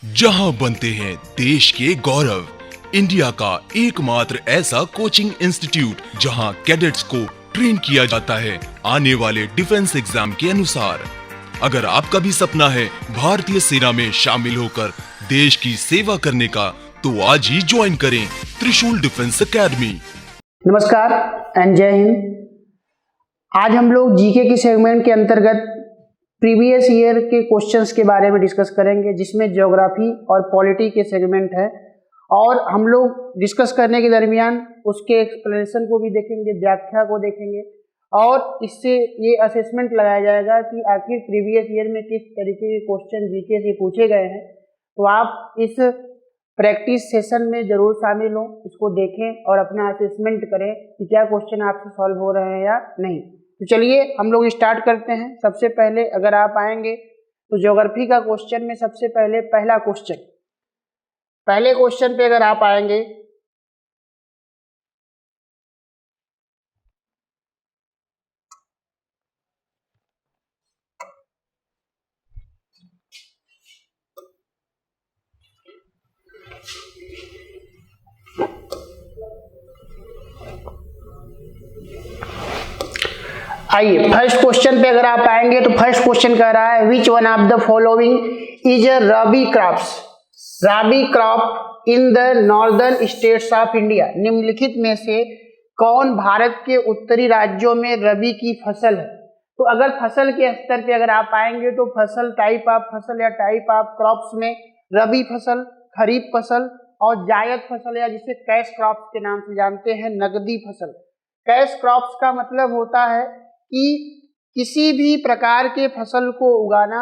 जहां बनते हैं देश के गौरव, इंडिया का एकमात्र ऐसा कोचिंग इंस्टीट्यूट जहां कैडेट्स को ट्रेन किया जाता है आने वाले डिफेंस एग्जाम के अनुसार। अगर आपका भी सपना है भारतीय सेना में शामिल होकर देश की सेवा करने का, तो आज ही ज्वाइन करें त्रिशूल डिफेंस एकेडमी। नमस्कार एंड जय हिंद। आज हम लोग जीके के सेगमेंट के अंतर्गत प्रीवियस ईयर के क्वेश्चंस के बारे में डिस्कस करेंगे, जिसमें ज्योग्राफी और पॉलिटी के सेगमेंट है। और हम लोग डिस्कस करने के दरमियान उसके एक्सप्लेनेशन को भी देखेंगे, व्याख्या को देखेंगे, और इससे ये असेसमेंट लगाया जाएगा कि आखिर प्रीवियस ईयर में किस तरीके के क्वेश्चन जीके से पूछे गए हैं। तो आप इस प्रैक्टिस सेशन में जरूर शामिल हों, इसको देखें और अपना असेसमेंट करें कि क्या क्वेश्चन आपसे सॉल्व हो रहे हैं या नहीं। तो चलिए हम लोग स्टार्ट करते हैं। सबसे पहले अगर आप आएंगे तो ज्योग्राफी का क्वेश्चन में सबसे पहले पहले क्वेश्चन पे अगर आप आएंगे आइए फर्स्ट क्वेश्चन पे अगर आप आएंगे तो फर्स्ट क्वेश्चन कह रहा है which one of the following is a rabi crop in the northern states of India. निम्नलिखित में से कौन भारत के उत्तरी राज्यों में रबी की फसल है। तो अगर फसल के स्तर पे अगर आप आएंगे तो फसल, टाइप ऑफ फसल या टाइप ऑफ क्रॉप्स में रबी फसल, खरीफ फसल और जायद फसल या जिसे कैश क्रॉप्स के नाम से जानते हैं, नकदी फसल। कैश क्रॉप्स का मतलब होता है कि किसी भी प्रकार के फसल को उगाना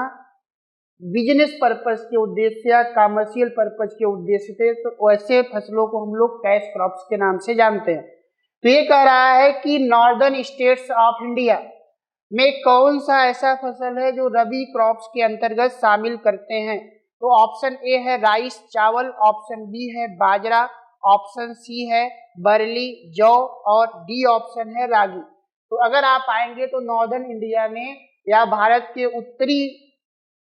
बिजनेस पर्पस के उद्देश्य या कमर्शियल पर्पस के उद्देश्य से, तो ऐसे फसलों को हम लोग कैश क्रॉप्स के नाम से जानते हैं। तो ये कह रहा है कि नॉर्दर्न स्टेट्स ऑफ इंडिया में कौन सा ऐसा फसल है जो रबी क्रॉप्स के अंतर्गत शामिल करते हैं। तो ऑप्शन ए है राइस चावल, ऑप्शन बी है बाजरा, ऑप्शन सी है बरली जौ और डी ऑप्शन है रागी। तो अगर आप आएंगे तो नॉर्दर्न इंडिया में या भारत के उत्तरी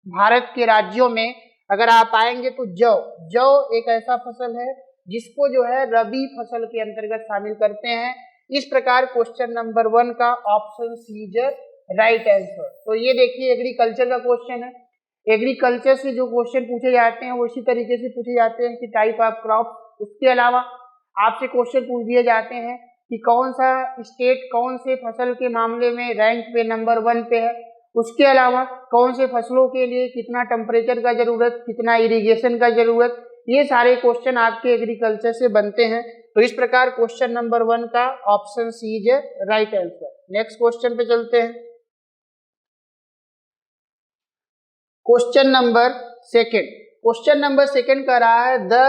भारत के राज्यों में अगर आप आएंगे तो जौ एक ऐसा फसल है जिसको जो है रबी फसल के अंतर्गत शामिल करते हैं। इस प्रकार क्वेश्चन नंबर 1 का option C is right answer. तो ये देखिए एग्रीकल्चर का क्वेश्चन है। एग्रीकल्चर से जो क्वेश्चन पूछे जाते हैं वो इसी तरीके से पूछे जाते हैं कि टाइप ऑफ क्रॉप। उसके अलावा आपसे क्वेश्चन पूछ दिए जाते हैं कि कौन सा स्टेट कौन से फसल के मामले में रैंक पे नंबर 1 पे है। उसके अलावा कौन से फसलों के लिए कितना टेम्परेचर का जरूरत, कितना इरिगेशन का जरूरत, ये सारे क्वेश्चन आपके एग्रीकल्चर से बनते हैं। तो इस प्रकार क्वेश्चन नंबर 1 का option C is right answer. Next question पे चलते हैं। क्वेश्चन नंबर सेकंड कह रहा है the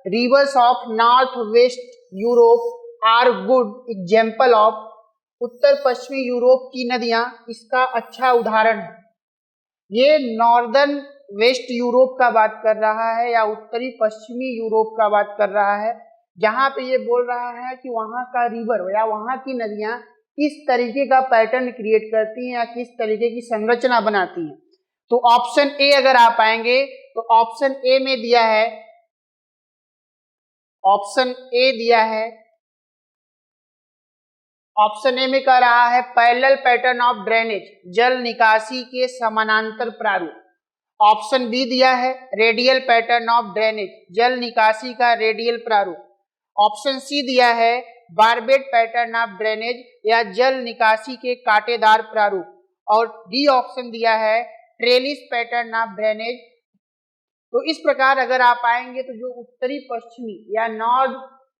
rivers of north west Europe are good example of. उत्तर पश्चिमी यूरोप की नदियां इसका अच्छा उदाहरण है। ये नॉर्दर्न वेस्ट यूरोप का बात कर रहा है या उत्तरी पश्चिमी यूरोप का बात कर रहा है, जहां पे ये बोल रहा है कि वहां का रिवर या वहां की नदियां किस तरीके का पैटर्न क्रिएट करती हैं या किस तरीके की संरचना बनाती हैं। तो ऑप्शन ए अगर आप आएंगे तो ऑप्शन ए में दिया है, ऑप्शन ए में कह रहा है पैरेलल पैटर्न ऑफ ड्रेनेज, जल निकासी के समानांतर प्रारूप। ऑप्शन बी दिया है रेडियल पैटर्न ऑफ ड्रेनेज, जल निकासी का रेडियल प्रारूप। ऑप्शन सी दिया है बारबेट पैटर्न ऑफ ड्रेनेज या जल निकासी के कांटेदार प्रारूप। और डी ऑप्शन दिया है ट्रेलिस पैटर्न ऑफ ड्रेनेज। तो इस प्रकार अगर आप आएंगे तो जो उत्तरी पश्चिमी या नॉर्थ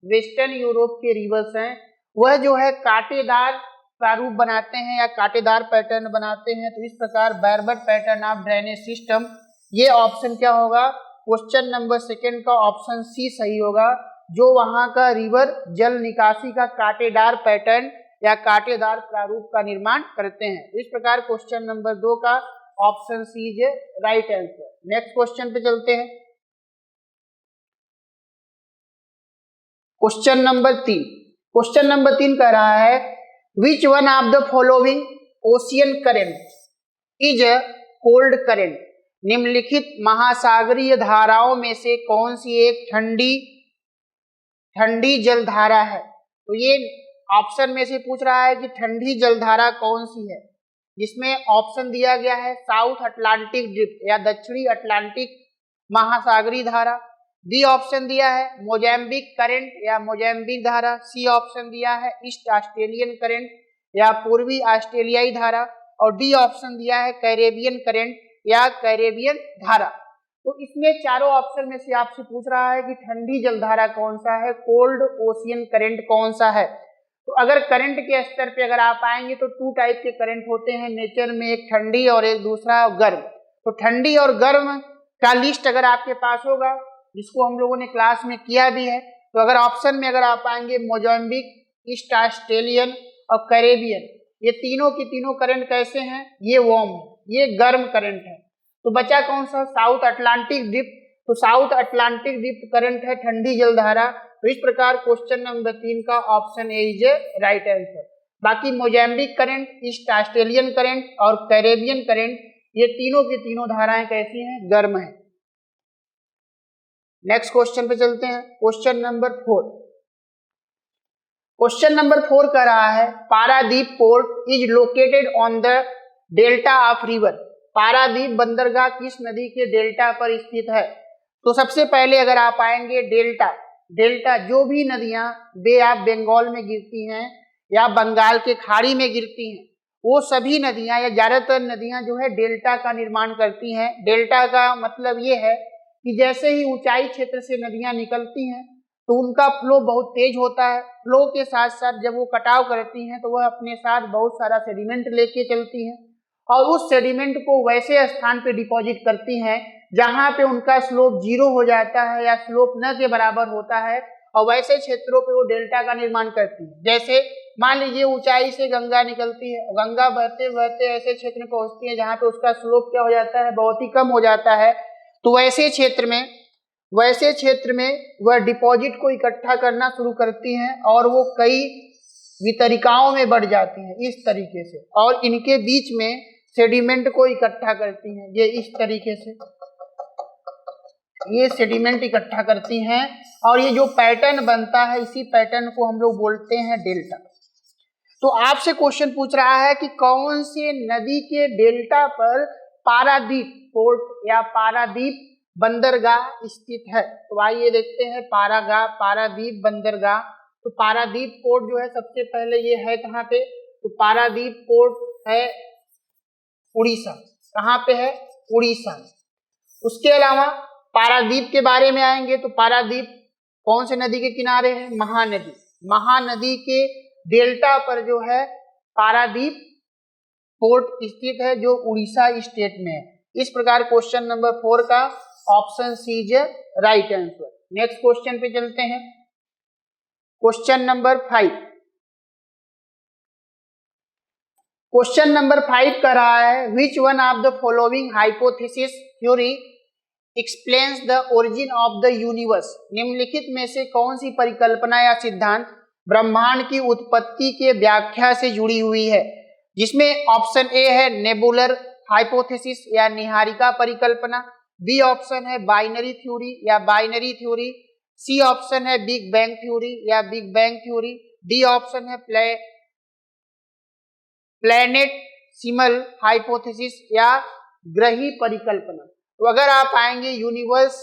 वेस्टर्न यूरोप के रिवर्स हैं वह जो है कांटेदार प्रारूप बनाते हैं या कांटेदार पैटर्न बनाते हैं। तो इस प्रकार barbed pattern of drainage system, ये ऑप्शन क्या होगा, क्वेश्चन नंबर 2 का ऑप्शन सी सही होगा, जो वहां का रिवर जल निकासी का कांटेदार पैटर्न या कांटेदार प्रारूप का निर्माण करते हैं। तो इस प्रकार क्वेश्चन नंबर 2 का option C is right answer. Next question पे चलते हैं। क्वेश्चन नंबर 3 कह रहा है which one of the following ocean current is a cold current. निम्नलिखित महासागरीय धाराओं में से कौन सी एक ठंडी जलधारा है? तो ये ऑप्शन में से पूछ रहा है कि ठंडी जलधारा कौन सी है, जिसमें ऑप्शन दिया गया है साउथ अटलांटिक ड्रिफ्ट या दक्षिणी अटलांटिक महासागरीय धारा। बी ऑप्शन दिया है मोजाम्बिक करंट या मोजाम्बिक धारा। सी ऑप्शन दिया है ईस्ट ऑस्ट्रेलियन करंट या पूर्वी ऑस्ट्रेलियाई धारा। और डी ऑप्शन दिया है कैरेबियन करंट या कैरेबियन धारा। तो इसमें चारों ऑप्शन में से आपसे पूछ रहा है कि ठंडी जलधारा कौन सा है, कोल्ड ओशियन करंट कौन सा है। तो अगर करंट के स्तर पे अगर आप आएंगे तो 2 टाइप के करंट होते हैं नेचर में, एक ठंडी और एक दूसरा गर्म। तो ठंडी और गर्म का लिस्ट अगर आपके पास होगा, जिसको हम लोगों ने क्लास में किया भी है, तो अगर ऑप्शन में अगर आप आएंगे मोजाम्बिक, ईस्ट ऑस्ट्रेलियन और कैरेबियन, ये तीनों की तीनों करंट कैसे हैं? ये वार्म है, ये गर्म करंट है। तो बचा कौन सा? South Atlantic drift. तो साउथ अटलांटिक ड्रिफ्ट करंट है ठंडी जलधारा। तो इस प्रकार क्वेश्चन नंबर 3 का option A is right answer. बाकी Mozambique current, east Australian current और कैरेबियन करंट, ये तीनों की तीनों धाराएं कैसी हैं? गर्म है। नेक्स्ट क्वेश्चन पे चलते हैं। Question number 4। क्वेश्चन नंबर 4 कह रहा है Paradip port is located on the delta of river. Paradip बंदरगाह किस नदी के डेल्टा पर स्थित है? तो सबसे पहले अगर आप आएंगे डेल्टा जो भी नदियां बे ऑफ बंगाल में गिरती हैं या बंगाल के खाड़ी में गिरती हैं, वो सभी नदियां या ज्यादातर नदियां जो है डेल्टा का निर्माण करती हैं। डेल्टा का मतलब ये है कि जैसे ही ऊंचाई क्षेत्र से नदियां निकलती हैं तो उनका फ्लो बहुत तेज होता है। फ्लो के साथ साथ जब वो कटाव करती हैं तो वह अपने साथ बहुत सारा सेडिमेंट लेके चलती हैं और उस सेडिमेंट को वैसे स्थान पे डिपॉजिट करती हैं जहां पे उनका स्लोप 0 हो जाता है या स्लोप न के बराबर होता है, और वैसे क्षेत्रों पे वो डेल्टा का निर्माण करती है। जैसे मान लीजिए ऊंचाई से गंगा निकलती है, गंगा बहते बहते ऐसे क्षेत्र में पहुंचती है जहां पे उसका स्लोप क्या हो जाता है? बहुत ही कम हो जाता है। तो वैसे क्षेत्र में वह डिपॉजिट को इकट्ठा करना शुरू करती हैं और वो कई वितरिकाओं में बढ़ जाती हैं इस तरीके से, और इनके बीच में सेडिमेंट को इकट्ठा करती हैं। ये इस तरीके से ये सेडिमेंट इकट्ठा करती हैं और ये जो पैटर्न बनता है, इसी पैटर्न को हम लोग बोलते हैं डेल्टा। तो आपसे क्वेश्चन पूछ रहा है कि कौन से नदी के डेल्टा पर पारादीप पोर्ट या पारादीप बंदरगाह स्थित है। तो आइए देखते हैं पारादीप बंदरगाह। तो पारादीप पोर्ट जो है सबसे पहले ये है कहाँ पे? तो पारादीप पोर्ट है उड़ीसा। कहाँ पे है? उड़ीसा। उसके अलावा पारादीप के बारे में आएंगे तो पारादीप कौन से नदी के किनारे है? महानदी। महानदी के डेल्टा पर जो है पारादीप पोर्ट स्थित है, जो उड़ीसा स्टेट में है। इस प्रकार क्वेश्चन नंबर 4 का option C is right answer. Next question पे चलते हैं। Question number 5। क्वेश्चन नंबर 5 कर रहा है which one of the following hypothesis theory explains the origin of the universe. निम्नलिखित में से कौन सी परिकल्पना या सिद्धांत ब्रह्मांड की उत्पत्ति के व्याख्या से जुड़ी हुई है? जिसमें ऑप्शन ए है नेबुलर हाइपोथेसिस या निहारिका परिकल्पना। बी ऑप्शन है बाइनरी थ्योरी या बाइनरी थ्योरी। सी ऑप्शन है बिग बैंग थ्योरी या big bang theory. D option है प्लैनेटसिमल हाइपोथेसिस या ग्रही परिकल्पना। तो अगर आप आएंगे यूनिवर्स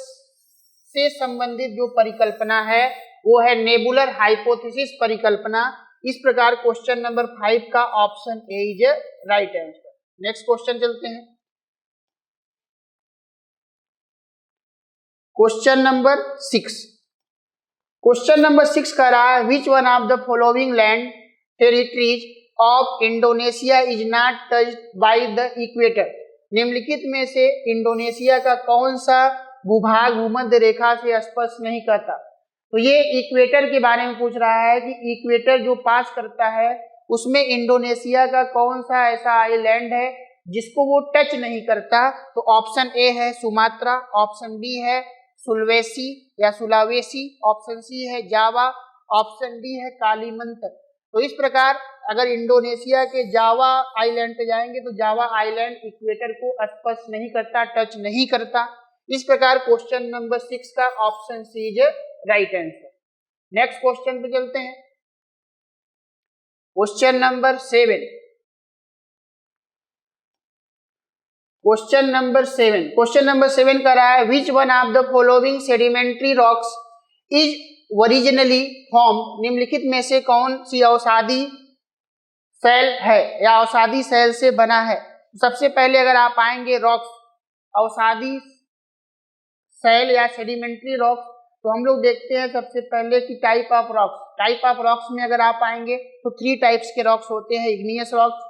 से संबंधित जो परिकल्पना है वो है नेबुलर हाइपोथेसिस परिकल्पना। इस प्रकार क्वेश्चन नंबर 5 का option A is right answer. Next question चलते हैं। Question number 6। क्वेश्चन नंबर 6 कह रहा है which one of the following land territories of Indonesia is not touched by the equator. निम्नलिखित में से इंडोनेशिया का कौन सा भूभाग भूमध्य रेखा से स्पर्श नहीं करता? तो ये इक्वेटर के बारे में पूछ रहा है कि इक्वेटर जो पास करता है उसमें इंडोनेशिया का कौन सा ऐसा आइलैंड है जिसको वो टच नहीं करता। तो ऑप्शन ए है सुमात्रा, ऑप्शन बी है सुलवेसी या सुलावेसी, ऑप्शन सी है जावा, ऑप्शन डी है कालीमंतर। तो इस प्रकार अगर इंडोनेशिया के जावा आइलैंड पे जाएंगे तो जावा आइलैंड इक्वेटर को स्पर्श नहीं करता, टच नहीं करता। इस प्रकार क्वेश्चन नंबर 6 का option C is right answer. Next question पे चलते हैं। Question number 7। क्वेश्चन नंबर 7 कर रहा है which one of the following sedimentary rocks is originally form, निम्नलिखित में से कौन सी अवसादी सेल है या अवसादी सेल से बना है। सबसे पहले अगर आप आएंगे रॉक्स, अवसादी सेल या सेडिमेंट्री रॉक्स, तो हम लोग देखते हैं सबसे पहले कि type of rocks. Type of rocks में अगर आप आएंगे तो 3 टाइप्स के रॉक्स होते हैं, इग्नियस रॉक्स,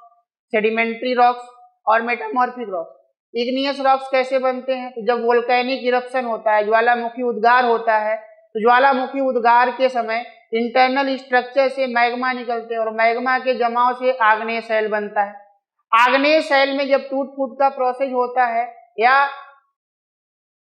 सेडिमेंट्री रॉक्स और मेटामॉर्फिक रॉक्स। इग्नियस रॉक्स कैसे बनते हैं, तो जब वोल्केनिक इरप्शन होता है, ज्वालामुखी उद्गार होता है, तो ज्वालामुखी उद्गार के समय इंटरनल स्ट्रक्चर से मैग्मा निकलते हैं और मैग्मा के जमाव से आग्नेय सेल बनता है। आग्नेय सेल में जब टूट फूट का प्रोसेस होता है या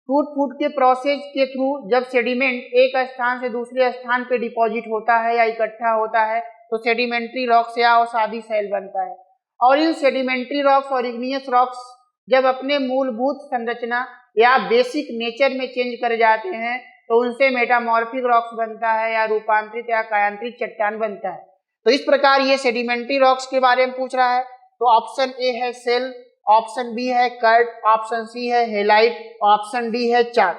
टूट फूट के प्रोसेस के थ्रू जब सेडिमेंट एक स्थान से दूसरे स्थान पे डिपॉजिट होता है या इकट्ठा होता है तो सेडिमेंट्री रॉक्स या अवसादी सेल बनता है। और इन सेडिमेंट्री रॉक्स और इग्नियस रॉक्स जब अपने मूलभूत संरचना या बेसिक नेचर में चेंज कर जाते हैं तो उनसे मेटामॉर्फिक रॉक्स बनता है या रूपांतरित या कायांतरित चट्टान बनता है। तो इस प्रकार ये सेडिमेंट्री रॉक्स के बारे में पूछ रहा है। तो ऑप्शन ए है सेल, ऑप्शन बी है कर्ट, ऑप्शन सी है हेलाइट, ऑप्शन डी है चाक।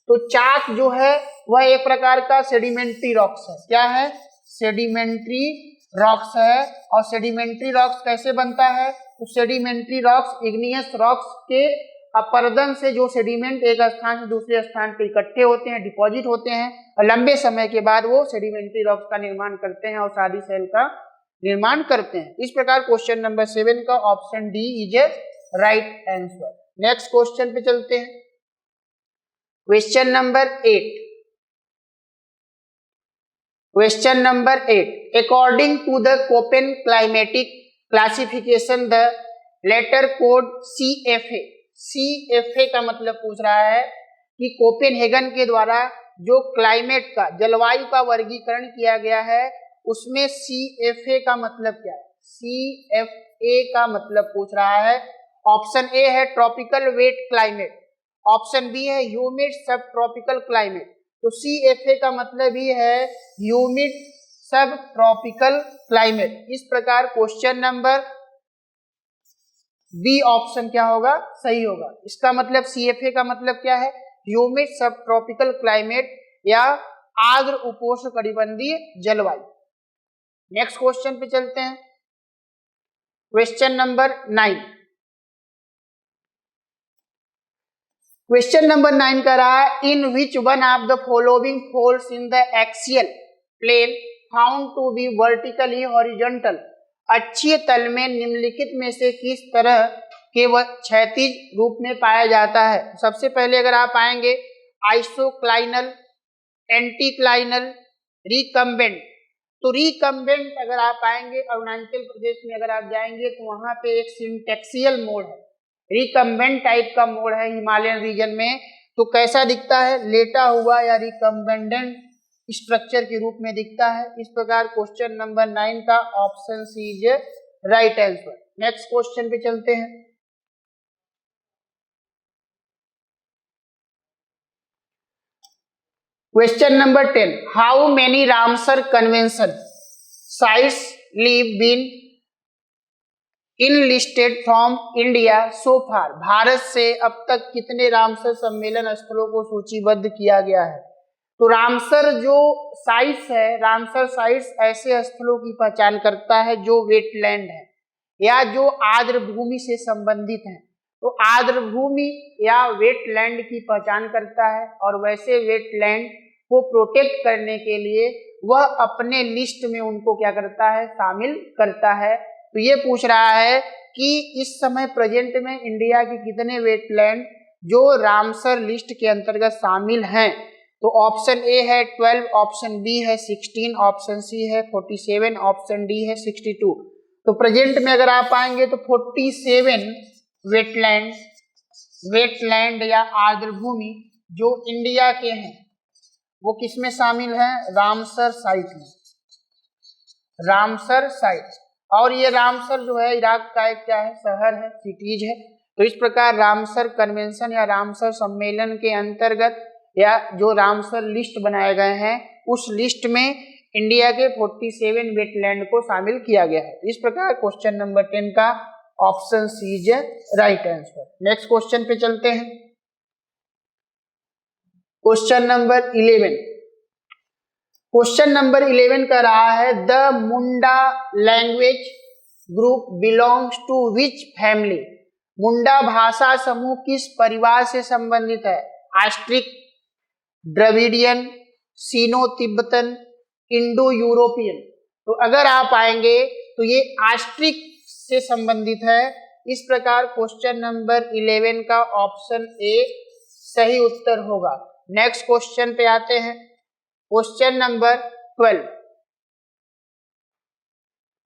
तो चाक जो है वह एक प्रकार का सेडिमेंट्री रॉक्स है। क्या है? सेडिमेंट्री रॉक्स है। और सेडिमेंट्री रॉक्स कैसे बनता है? तो सेडिमेंट्री रॉक्स इग्नियस रॉक्स के अपर्दन से जो सेडिमेंट एक स्थान से दूसरे स्थान पर इकट्ठे होते हैं, डिपॉजिट होते हैं और लंबे समय के बाद वो सेडिमेंट्री रॉक्स का निर्माण करते हैं और अवसादी सेल का निर्माण करते हैं। इस प्रकार क्वेश्चन नंबर 7 का option D is a right answer. Next question पे चलते हैं। Question number 8। Question number 8 according to the Koppen climatic classification the letter code CFA, CFA का मतलब पूछ रहा है कि कोपेनहेगन के द्वारा जो क्लाइमेट का, जलवायु का वर्गीकरण किया गया है उसमें CFA का मतलब क्या है? CFA का मतलब पूछ रहा है। ऑप्शन ए है tropical wet climate, option B है ह्यूमिड सब ट्रॉपिकल क्लाइमेट। तो CFA का मतलब ही है ह्यूमिड सब ट्रॉपिकल क्लाइमेट। इस प्रकार क्वेश्चन नंबर बी ऑप्शन क्या होगा? सही होगा। इसका मतलब CFA का मतलब क्या है? ह्यूमिड सब ट्रॉपिकल क्लाइमेट या आर्द्र उपोष्णकटिबंधीय जलवायु। नेक्स्ट क्वेश्चन पे चलते हैं। Question number 9। क्वेश्चन नंबर 9 का रहा है in which one of the following falls in the axial plane found to be vertically horizontal, अक्षीय तल में निम्नलिखित में से किस तरह के वह क्षैतिज रूप में पाया जाता है। सबसे पहले अगर आप आएंगे आइसोक्लाइनल, एंटीक्लाइनल, रिकम्बेंट। तो रिकम्बेंट अगर आप आएंगे अरुणाचल प्रदेश में अगर आप जाएंगे तो वहां पे एक सिंटेक्सियल मोड है, रिकम्बेंट टाइप का मोड है हिमालयन रीजन में। तो कैसा दिखता है? लेटा हुआ या रिकम्बेंडेंट स्ट्रक्चर के रूप में दिखता है। इस प्रकार क्वेश्चन नंबर 9 का option C is right answer. Next question पे चलते हैं। Question number 10 how many Ramsar convention sites have been enlisted from India so far, भारत से अब तक कितने रामसर सम्मेलन स्थलों को सूचीबद्ध किया गया है। तो रामसर जो साइट्स है, रामसर साइट्स ऐसे स्थलों की पहचान करता है जो वेटलैंड है या जो आर्द्र भूमि से संबंधित हैं। तो आर्द्र भूमि या वेटलैंड की पहचान करता है और वैसे वेटलैंड को प्रोटेक्ट करने के लिए वह अपने लिस्ट में उनको क्या करता है? शामिल करता है। तो ये पूछ रहा है कि इस समय प्रेजेंट में इंडिया के कितने वेटलैंड जो रामसर लिस्ट के अंतर्गत शामिल हैं। तो ऑप्शन ए है 12, ऑप्शन बी है 16, ऑप्शन सी है 47, ऑप्शन डी है 62। तो प्रेजेंट में अगर आप आएंगे तो 47 वेटलैंड या आर्द्र भूमि जो इंडिया के हैं वो किसमें शामिल हैं? रामसर साइट में, रामसर साइट। और ये रामसर जो है इराक का एक क्या है, शहर है, सिटीज है। तो इस प्रकार रामसर कन्वेंशन या रामसर सम्मेलन के अंतर्गत या जो रामसर लिस्ट बनाए गए हैं उस लिस्ट में इंडिया के 47 वेटलैंड को शामिल किया गया है। इस प्रकार क्वेश्चन नंबर 10 का option C is right answer. Next question पे चलते हैं। Question number 11। क्वेश्चन नंबर 11 का रहा है the Munda language group belongs to which family. Munda भाषा समूह किस परिवार से संबंधित है? Austric, Dravidian, Sino Tibetan, Indo European. तो अगर आप आएंगे तो ये आस्ट्रिक से संबंधित है। इस प्रकार क्वेश्चन नंबर 11 का ऑप्शन ए सही उत्तर होगा। नेक्स्ट क्वेश्चन पे आते हैं। Question number 12।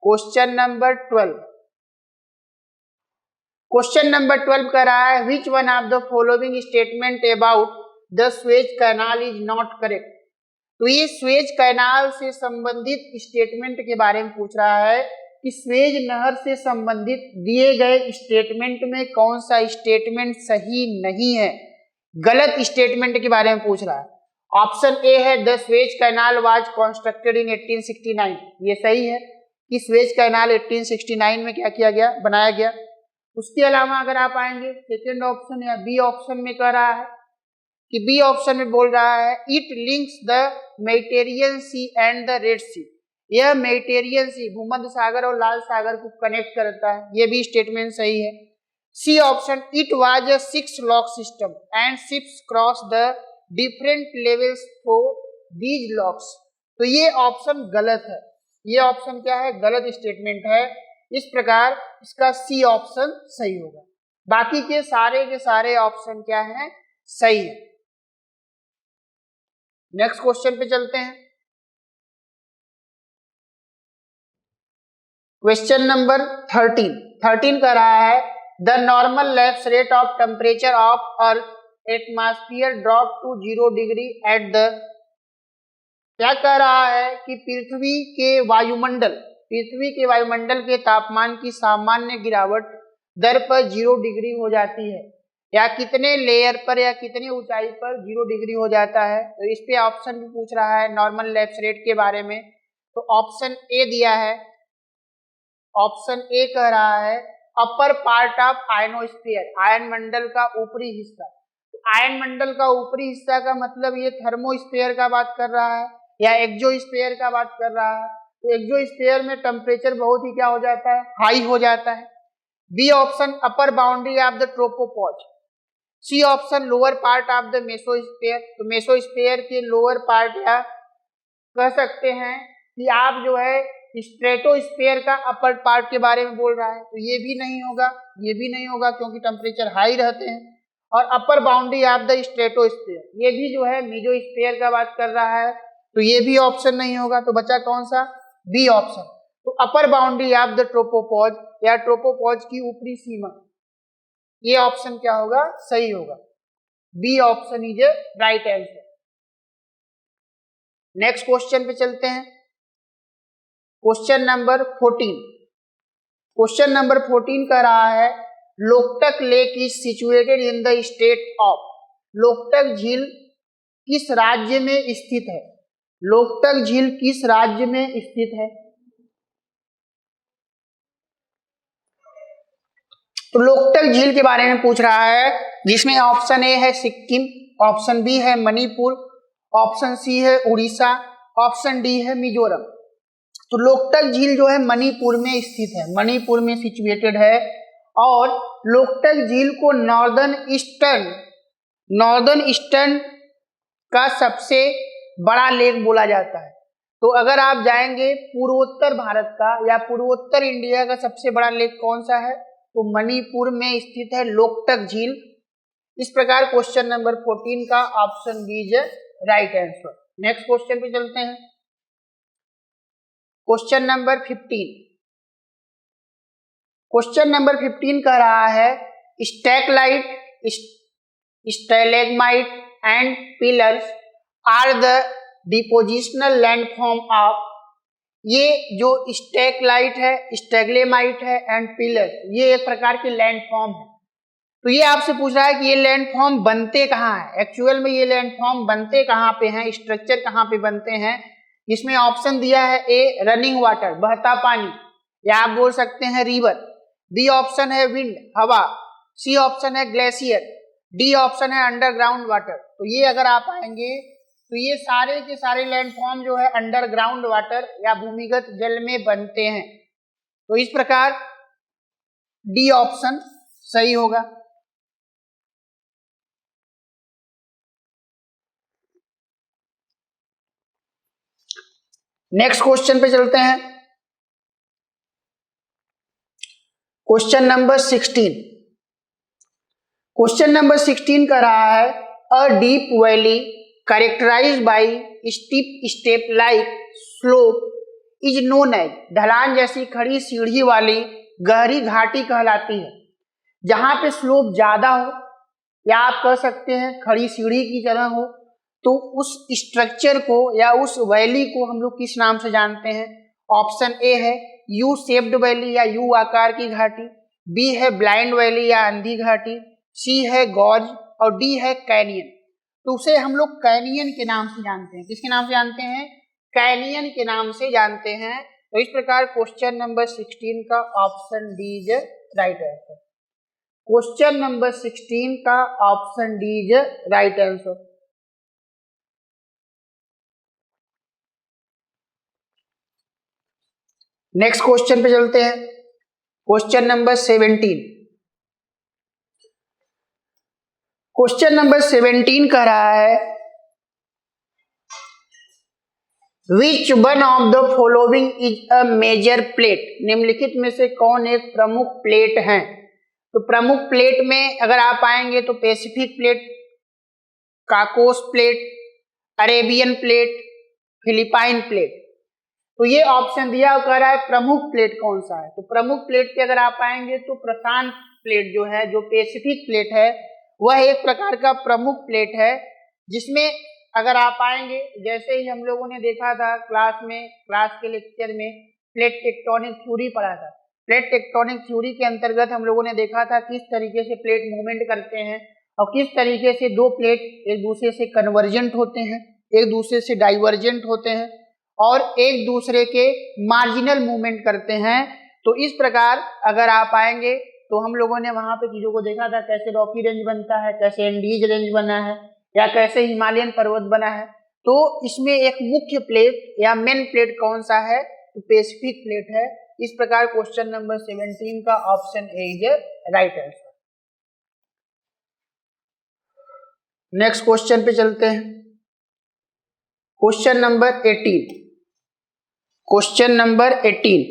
Question number 12। Question number 12 का रहा है which one of the following statement about the Suez canal is not correct. तो ये स्वेज कैनाल से संबंधित स्टेटमेंट के बारे में पूछ रहा है कि स्वेज नहर से संबंधित दिए गए स्टेटमेंट में कौन सा स्टेटमेंट सही नहीं है, गलत स्टेटमेंट के बारे में पूछ रहा है। ऑप्शन ए है the Suez canal was constructed in 1869। ये सही है कि स्वेज कैनाल 1869 में क्या किया गया, बनाया गया। उसके अलावा अगर आप आएंगे सेकेंड ऑप्शन या बी ऑप्शन में कह रहा है कि बी ऑप्शन में बोल रहा है it links the Mediterranean sea and the red sea. यह मेडिटेरियन सी, भूमध्य सागर और लाल सागर को कनेक्ट करता है। यह भी स्टेटमेंट सही है। C option it was a 6 lock system and ships cross the different levels for these locks. तो ये ऑप्शन गलत है। ये ऑप्शन क्या है, गलत स्टेटमेंट है। इस प्रकार इसका सी ऑप्शन सही होगा। बाकी के सारे ऑप्शन क्या हैं, सही है। नेक्स्ट क्वेश्चन पे चलते हैं। क्वेश्चन नंबर 13 कर रहा है the normal lapse rate of temperature of earth atmosphere drop to 0 degree at the. क्या कह रहा है कि पृथ्वी के वायुमंडल के तापमान की सामान्य गिरावट दर पर 0 डिग्री हो जाती है, या कितने लेयर पर या कितनी ऊंचाई पर 0 डिग्री हो जाता है। तो इस पे ऑप्शन भी पूछ रहा है नॉर्मल लैप्स रेट के बारे में। तो ऑप्शन ए दिया है, ऑप्शन ए कह रहा है अपर पार्ट ऑफ आयनोस्फीयर, आयन मंडल का ऊपरी हिस्सा। तो आयन मंडल का ऊपरी हिस्सा का मतलब ये थर्मोस्फीयर का बात कर रहा है या एक्सोस्फीयर का बात कर रहा है। तो एक्सोस्फीयर में टेम्परेचर बहुत ही क्या हो जाता है, हाई हो जाता है। B option upper boundary of the tropopause. C option lower part of the mesosphere. तो मेसोस्फीयर के लोअर पार्ट, या कह सकते हैं कि आप जो है स्ट्रेटोस्फीयर का अपर पार्ट के बारे में बोल रहा है। तो ये भी नहीं होगा, क्योंकि टेम्परेचर हाई रहते हैं। और अपर बाउंड्री ऑफ द स्ट्रेटोस्फीयर, ये भी जो है मेसोस्फीयर का बात कर रहा है। तो ये भी ऑप्शन नहीं होगा। तो बचा कौन सा, बी ऑप्शन। तो upper boundary of the tropopause या ट्रोपोपॉज की ऊपरी सीमा, ये ऑप्शन क्या होगा, सही होगा। B option is right answer. Next question पे चलते हैं। Question number 14। क्वेश्चन नंबर 14 का रहा है Loktak lake is situated in the state of. Loktak झील किस राज्य में स्थित है? लोकटक झील किस राज्य में स्थित है? तो लोकटक झील के बारे में पूछ रहा है, जिसमें ऑप्शन ए है सिक्किम, ऑप्शन बी है मणिपुर, ऑप्शन सी है उड़ीसा, ऑप्शन डी है मिजोरम। तो लोकटक झील जो है मणिपुर में स्थित है, मणिपुर में सिचुएटेड है। और लोकटक झील को नॉर्दर्न ईस्टर्न का सबसे बड़ा लेक बोला जाता है। तो अगर आप जाएंगे पूर्वोत्तर भारत का या पूर्वोत्तर इंडिया का सबसे बड़ा लेक कौन सा है, तो मणिपुर में स्थित है लोकटक झील। इस प्रकार क्वेश्चन नंबर 14 का option B is right answer. Next question पे चलते हैं। Question number 15। क्वेश्चन नंबर 15 कह रहा है stalactite, stalagmite and pillars are the depositional landform of ये जो स्टेगलाइट है, स्टेगलेमाइट है एंड पिलर, ये एक प्रकार के लैंडफॉर्म है। तो ये आपसे पूछ रहा है कि ये लैंडफॉर्म बनते कहाँ हैं, एक्चुअल में ये लैंडफॉर्म बनते कहाँ पे हैं, स्ट्रक्चर कहाँ पे बनते हैं। इसमें ऑप्शन दिया है ए रनिंग वाटर, बहता पानी, या आप बोल सकते हैं रिवर, बी ऑप्शन है विंड, हवा, सी ऑप्शन है ग्लेशियर, डी ऑप्शन है अंडरग्राउंड वाटर। तो ये अगर आप आएंगे तो ये सारे के सारे लैंडफॉर्म जो है अंडरग्राउंड वाटर या भूमिगत जल में बनते हैं। तो इस प्रकार डी ऑप्शन सही होगा। नेक्स्ट क्वेश्चन पे चलते हैं। Question number 16। क्वेश्चन नंबर 16 का रहा है a deep valley characterised by steep step like slope is known as, ढलान जैसी खड़ी सीढ़ी वाली गहरी घाटी कहलाती है। जहां पे स्लोप ज्यादा हो या आप कह सकते हैं खड़ी सीढ़ी की तरह हो, तो उस स्ट्रक्चर को या उस वैली को हम लोग किस नाम से जानते हैं। ऑप्शन ए है यू शेप्ड वैली या यू आकार की घाटी, बी है ब्लाइंड वैली या अंधी घाटी, सी है गॉर्ज और डी है कैनियन। तो उसे हम लोग कैनियन के नाम से जानते हैं। किसके नाम से जानते हैं? कैनियन के नाम से जानते हैं। तो इस प्रकार क्वेश्चन नंबर 16 का option D is right answer. Question number 16 का option D is right answer. Next question पे चलते हैं। Question number 17। क्वेश्चन नंबर 17 कह रहा है which one of the following is a major plate, निम्नलिखित में से कौन एक प्रमुख प्लेट है। तो प्रमुख प्लेट में अगर आप आएंगे तो Pacific plate, Cocos plate, Arabian plate, Philippine plate. तो ये ऑप्शन दिया कह रहा है प्रमुख प्लेट कौन सा है। तो प्रमुख प्लेट पे अगर आप आएंगे तो प्रशांत प्लेट जो है, जो पैसिफिक प्लेट है, वह एक प्रकार का प्रमुख प्लेट है, जिसमें अगर आप आएंगे जैसे ही हम लोगों ने देखा था क्लास के लेक्चर में प्लेट टेक्टोनिक थ्योरी पढ़ा था। प्लेट टेक्टोनिक थ्योरी के अंतर्गत हम लोगों ने देखा था किस तरीके से प्लेट मूवमेंट करते हैं और किस तरीके से दो प्लेट एक दूसरे से कन्वर्जेंट होते हैं, एक दूसरे से डाइवर्जेंट होते हैं और एक दूसरे के मार्जिनल मूवमेंट करते हैं। तो इस प्रकार अगर आप आएंगे तो हम लोगों ने वहां पे चीजों को देखा था, कैसे रॉकी रेंज बनता है, कैसे एंडीज रेंज बना है या कैसे हिमालयन पर्वत बना है। तो इसमें एक मुख्य प्लेट या मेन प्लेट कौन सा है, तो पैसिफिक प्लेट है। इस प्रकार क्वेश्चन नंबर 17 का option A is right answer. Next question पे चलते हैं। Question number 18। Question number 18।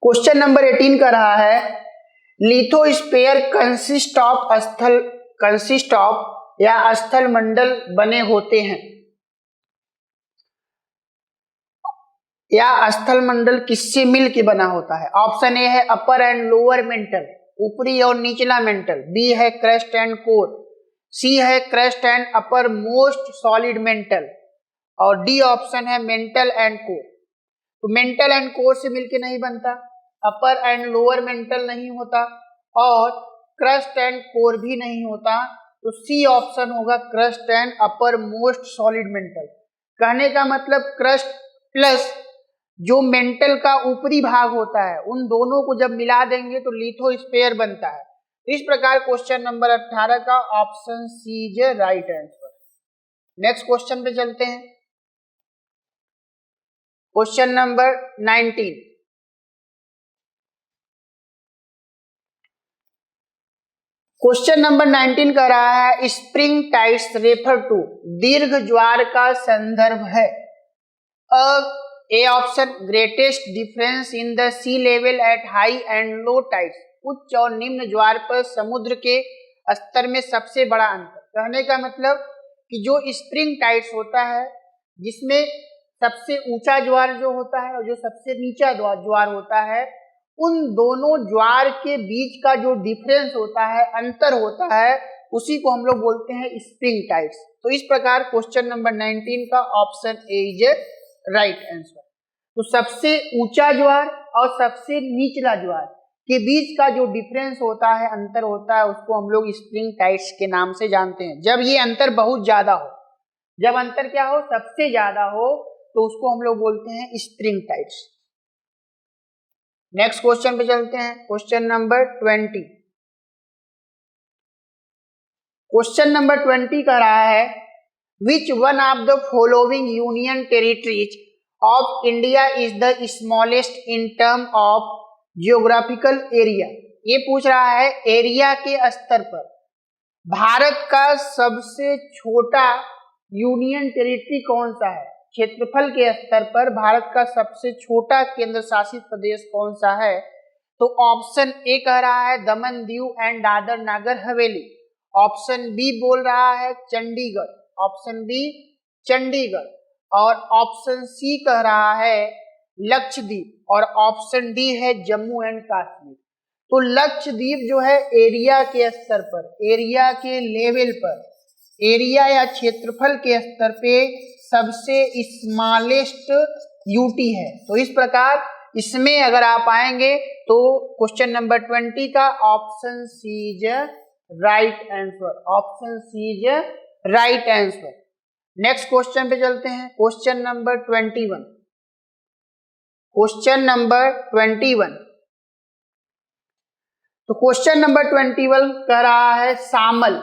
Question number 18 का रहा है लिथोस्फीयर कंसिस्ट ऑफ या स्थल मंडल बने होते हैं, या स्थल मंडल किससे मिल के बना होता है। ऑप्शन ए है अपर एंड लोअर मेंटल, ऊपरी और निचला मेंटल, बी है क्रस्ट एंड कोर, सी है crust and upper most solid mental और डी ऑप्शन है मेंटल एंड कोर। तो मेंटल एंड कोर से मिलके नहीं बनता, अपर एंड लोअर मेंटल नहीं होता और क्रस्ट एंड कोर भी नहीं होता। तो सी ऑप्शन होगा crust and upper most solid mental. कहने का मतलब क्रस्ट प्लस जो मेंटल का ऊपरी भाग होता है, उन दोनों को जब मिला देंगे तो लिथोस्फीयर बनता है। इस प्रकार क्वेश्चन नंबर 18 का option C is right answer. Next question पे चलते हैं। Question number 19। क्वेश्चन नंबर 19 का रहा है स्प्रिंग टाइड्स रेफर टू, दीर्घ ज्वार का संदर्भ है। A option greatest difference in the sea level at high and low tides, उच्च और निम्न ज्वार पर समुद्र के स्तर में सबसे बड़ा अंतर। कहने का मतलब कि जो स्प्रिंग टाइड्स होता है, जिसमें सबसे ऊंचा ज्वार जो होता है और जो सबसे नीचा ज्वार होता है, उन दोनों ज्वार के बीच का जो डिफरेंस होता है, अंतर होता है, उसी को हम लोग बोलते हैं स्प्रिंग टाइड्स। तो इस प्रकार क्वेश्चन नंबर 19 का option A is right answer. तो सबसे ऊंचा ज्वार और सबसे निचला ज्वार के बीच का जो डिफरेंस होता है, अंतर होता है, उसको हम लोग स्प्रिंग टाइड्स के नाम से जानते हैं। जब ये अंतर बहुत ज्यादा हो, जब अंतर क्या हो, सबसे ज्यादा हो, तो उसको हम लोग बोलते हैं स्प्रिंग टाइड्स। नेक्स्ट क्वेश्चन पे चलते हैं, क्वेश्चन नंबर 20। क्वेश्चन नंबर 20 कह रहा है which one of the following union territories of India is the smallest in term of geographical area. ये पूछ रहा है एरिया के स्तर पर भारत का सबसे छोटा यूनियन टेरिटरी कौन सा है। क्षेत्रफल के स्तर पर भारत का सबसे छोटा केंद्र शासित प्रदेश कौन सा है। तो ऑप्शन ए कह रहा है Daman Diu and Dadar Nagar Haveli, option B बोल रहा है चंडीगढ़, ऑप्शन बी चंडीगढ़, और ऑप्शन सी कह रहा है लक्षद्वीप, और ऑप्शन डी है जम्मू एंड कश्मीर। तो लक्षद्वीप जो है एरिया के स्तर पर, एरिया के लेवल पर, एरिया या क्षेत्रफल के स्तर पे सबसे स्मॉलेस्ट यूटी है। तो इस प्रकार इसमें अगर आप आएंगे तो क्वेश्चन नंबर 20 का option C is right answer, option C is right answer. Next question पे चलते हैं, क्वेश्चन नंबर 21। क्वेश्चन नंबर 21, तो क्वेश्चन नंबर 21 कह रहा है सामल।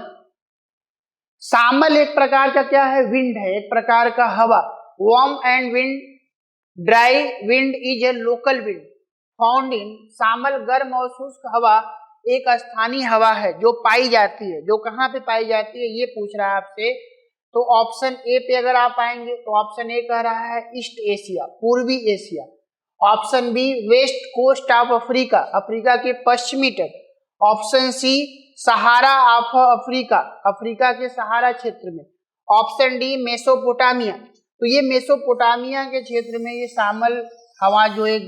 सामल एक प्रकार का क्या है, विंड है, एक प्रकार का हवा। Warm and wind dry wind is a local wind found in सामल। गर्म और शुष्क हवा एक स्थानीय हवा है जो पाई जाती है, जो कहाँ पे पाई जाती है ये पूछ रहा है आपसे। तो ऑप्शन ए पे अगर आप आएंगे तो ऑप्शन ए कह रहा है ईस्ट एशिया, पूर्वी एशिया, option B West Coast of Africa, Africa के पश्चिमी तट, option C Sahara of Africa, Africa के सहारा क्षेत्र में, ऑप्शन डी मेसोपोटामिया। तो ये मेसोपोटामिया के क्षेत्र में ये सामल हवा जो एक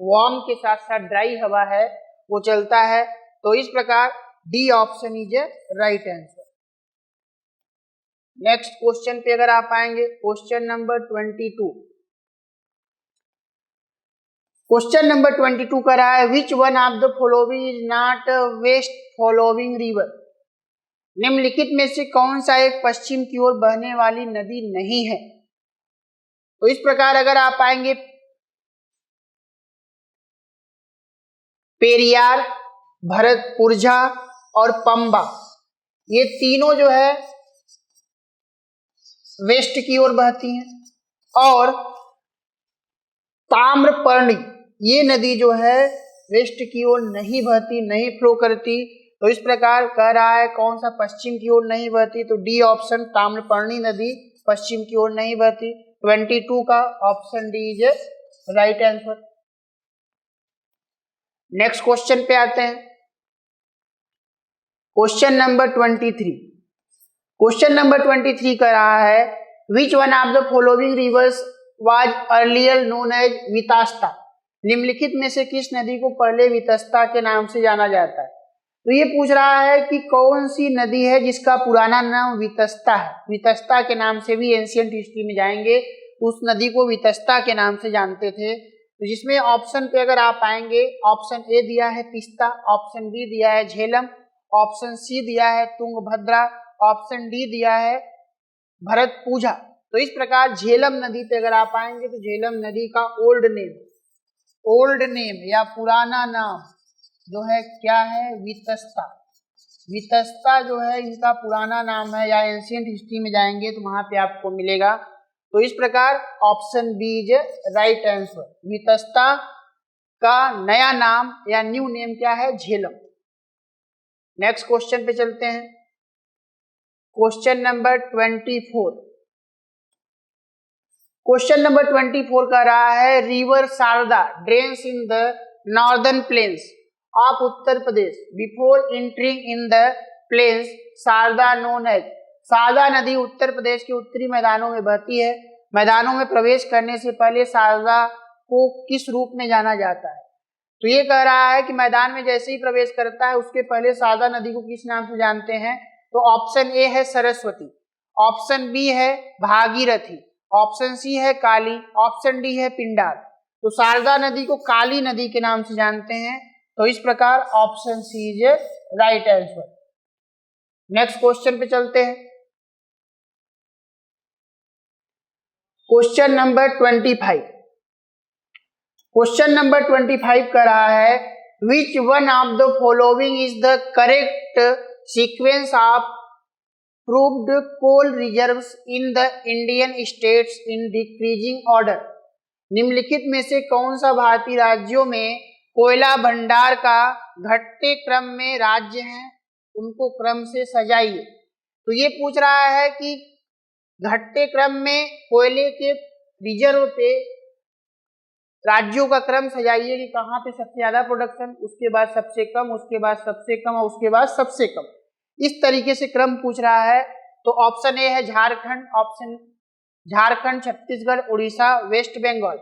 वार्म के साथ साथ ड्राई हवा है वो चलता है। तो इस प्रकार D option is right answer. Next question पे अगर आप आएंगे, क्वेश्चन नंबर 22। क्वेश्चन नंबर 22 का रहा है which one of the following is not west following river. निम्नलिखित में से कौन सा एक पश्चिम की ओर बहने वाली नदी नहीं है। तो इस प्रकार अगर आप आएंगे पेरियार, भरतपुरझा और पंबा, ये तीनों जो है वेस्ट की ओर बहती हैं, और ताम्रपर्णी ये नदी जो है वेस्ट की ओर नहीं बहती, नहीं फ्लो करती। तो इस प्रकार कह रहा है कौन सा पश्चिम की ओर नहीं बहती, तो डी ऑप्शन ताम्रपर्णी नदी पश्चिम की ओर नहीं बहती। 22 का option D is right answer. Next question पे आते हैं, क्वेश्चन नंबर 23। क्वेश्चन नंबर 23 का रहा है which one of the following rivers was earlier known as Vitasta. निम्नलिखित में से किस नदी को पहले वितस्ता के नाम से जाना जाता है। तो ये पूछ रहा है कि कौन सी नदी है जिसका पुराना नाम वितस्ता है। वितस्ता के नाम से भी एंशिएंट हिस्ट्री में जाएंगे तो उस नदी को वितस्ता के नाम से जानते थे। तो जिसमें ऑप्शन पे अगर आप आएंगे, ऑप्शन ए दिया है तिस्ता, ऑप्शन बी दिया है झेलम, ऑप्शन सी दिया है तुंगभद्रा, ऑप्शन डी दिया है भरतपुझा। तो इस प्रकार झेलम नदी पे अगर आप आएंगे तो झेलम नदी का ओल्ड नेम या पुराना नाम जो है क्या है, वितस्ता। वितस्ता जो है इनका पुराना नाम है, या एंशिएंट हिस्ट्री में जाएंगे तो वहां पे आपको मिलेगा। तो इस प्रकार option B is right answer. Vitasta का नया नाम या न्यू नेम क्या है, झेलम। नेक्स्ट क्वेश्चन पे चलते हैं, क्वेश्चन नंबर 24। क्वेश्चन नंबर 24 का रहा है river Sharda drains in the northern plains of Uttar Pradesh before entering in the plains Sharda known as. Sharda नदी उत्तर प्रदेश के उत्तरी मैदानों में बहती है। मैदानों में प्रवेश करने से पहले शारदा को किस रूप में जाना जाता है। तो ये कह रहा है कि मैदान में जैसे ही प्रवेश करता है उसके पहले शारदा नदी को किस नाम से जानते हैं, तो ऑप्शन ए है सरस्वती, ऑप्शन बी है भागीरथी, ऑप्शन सी है काली, ऑप्शन डी है पिंडार। तो शारदा नदी को काली नदी के नाम से जानते हैं, तो इस प्रकार option C is right answer. Next question पे चलते हैं। Question number 25। क्वेश्चन नंबर 25 कर रहा है which one of the following is the correct sequence of proved coal reserves in the Indian states in decreasing order. निम्नलिखित में से कौन सा भारतीय राज्यों में कोयला भंडार का घटते क्रम में राज्य हैं, उनको क्रम से सजाइए। तो ये पूछ रहा है कि घटते क्रम में कोयले के रिजर्व पे राज्यों का क्रम सजाइए कि कहाँ पे सबसे ज्यादा प्रोडक्शन, उसके बाद सबसे कम, उसके बाद सबसे कम और उसके बाद सबसे कम। इस तरीके से क्रम पूछ रहा है। तो ऑप्शन ए है Jharkhand, option Jharkhand, Chhattisgarh, Orissa, West Bengal.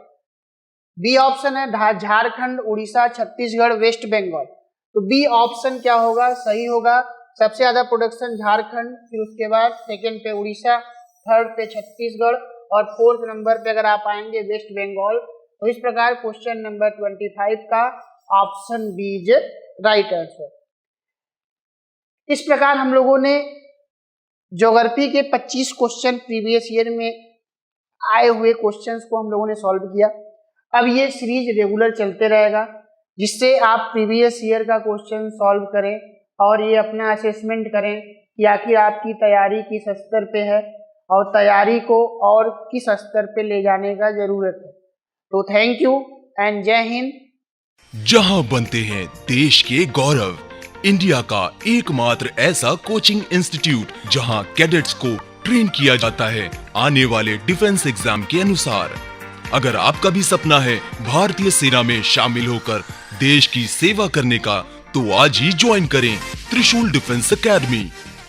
B option है झारखंड, उड़ीसा, छत्तीसगढ़, वेस्ट बंगाल। तो बी ऑप्शन क्या होगा, सही होगा। सबसे ज्यादा प्रोडक्शन झारखंड, फिर उसके बाद सेकंड पे उड़ीसा, थर्ड पे छत्तीसगढ़ और फोर्थ नंबर पे अगर आप आएंगे वेस्ट बंगाल। तो इस प्रकार क्वेश्चन नंबर 25 का option B is right answer. इस प्रकार हम लोगों ने ज्योग्राफी के 25 क्वेश्चन प्रीवियस ईयर में आए हुए क्वेश्चंस को हम लोगों ने सॉल्व किया। अब ये सीरीज रेगुलर चलते रहेगा, जिससे आप प्रीवियस ईयर का क्वेश्चन सॉल्व करें और ये अपना असेसमेंट करें कि आखिर आपकी तैयारी किस स्तर पे है और तैयारी को और किस स्तर पे ले जाने का जरूरत है। तो थैंक यू एंड जय हिंद। जहां बनते हैं देश के गौरव, इंडिया का एकमात्र ऐसा कोचिंग इंस्टीट्यूट जहां कैडेट्स को ट्रेन किया जाता है आने वाले डिफेंस एग्जाम के अनुसार। अगर आपका भी सपना है भारतीय सेना में शामिल होकर देश की सेवा करने का, तो आज ही ज्वाइन करें त्रिशूल डिफेंस एकेडमी।